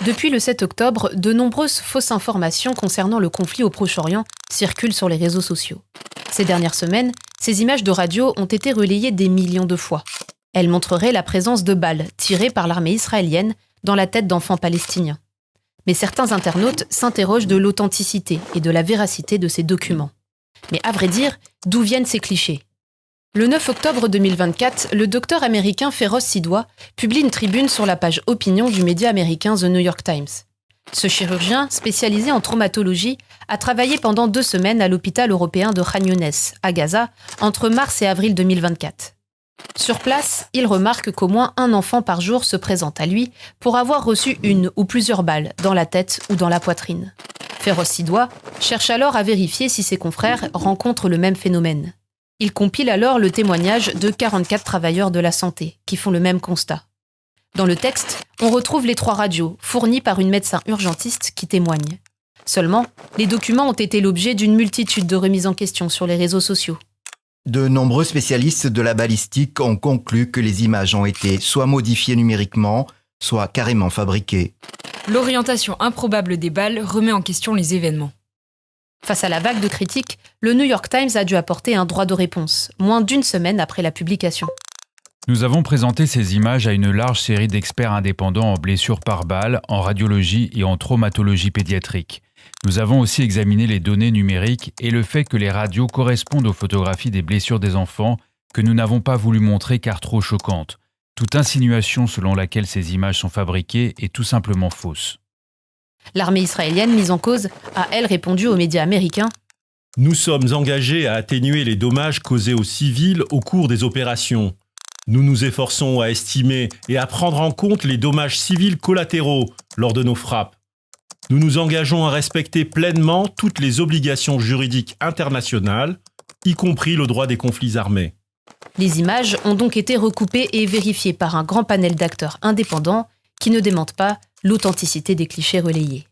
Depuis le 7 octobre, de nombreuses fausses informations concernant le conflit au Proche-Orient circulent sur les réseaux sociaux. Ces dernières semaines, ces images de radio ont été relayées des millions de fois. Elles montreraient la présence de balles tirées par l'armée israélienne dans la tête d'enfants palestiniens. Mais certains internautes s'interrogent de l'authenticité et de la véracité de ces documents. Mais à vrai dire, d'où viennent ces clichés ? Le 9 octobre 2024, le docteur américain Feroz Sidwa publie une tribune sur la page opinion du média américain The New York Times. Ce chirurgien, spécialisé en traumatologie, a travaillé pendant 2 semaines à l'hôpital européen de Khan Younes, à Gaza, entre mars et avril 2024. Sur place, il remarque qu'au moins un enfant par jour se présente à lui pour avoir reçu une ou plusieurs balles dans la tête ou dans la poitrine. Feroz Sidwa cherche alors à vérifier si ses confrères rencontrent le même phénomène. Il compile alors le témoignage de 44 travailleurs de la santé qui font le même constat. Dans le texte, on retrouve les 3 radios fournies par une médecin urgentiste qui témoigne. Seulement, les documents ont été l'objet d'une multitude de remises en question sur les réseaux sociaux. De nombreux spécialistes de la balistique ont conclu que les images ont été soit modifiées numériquement, soit carrément fabriquées. L'orientation improbable des balles remet en question les événements. Face à la vague de critiques, le New York Times a dû apporter un droit de réponse, moins d'1 semaine après la publication. Nous avons présenté ces images à une large série d'experts indépendants en blessures par balles, en radiologie et en traumatologie pédiatrique. Nous avons aussi examiné les données numériques et le fait que les radios correspondent aux photographies des blessures des enfants que nous n'avons pas voulu montrer car trop choquantes. Toute insinuation selon laquelle ces images sont fabriquées est tout simplement fausse. L'armée israélienne mise en cause a, elle, répondu aux médias américains. Nous sommes engagés à atténuer les dommages causés aux civils au cours des opérations. Nous nous efforçons à estimer et à prendre en compte les dommages civils collatéraux lors de nos frappes. Nous nous engageons à respecter pleinement toutes les obligations juridiques internationales, y compris le droit des conflits armés. Les images ont donc été recoupées et vérifiées par un grand panel d'acteurs indépendants qui ne démentent pas l'authenticité des clichés relayés.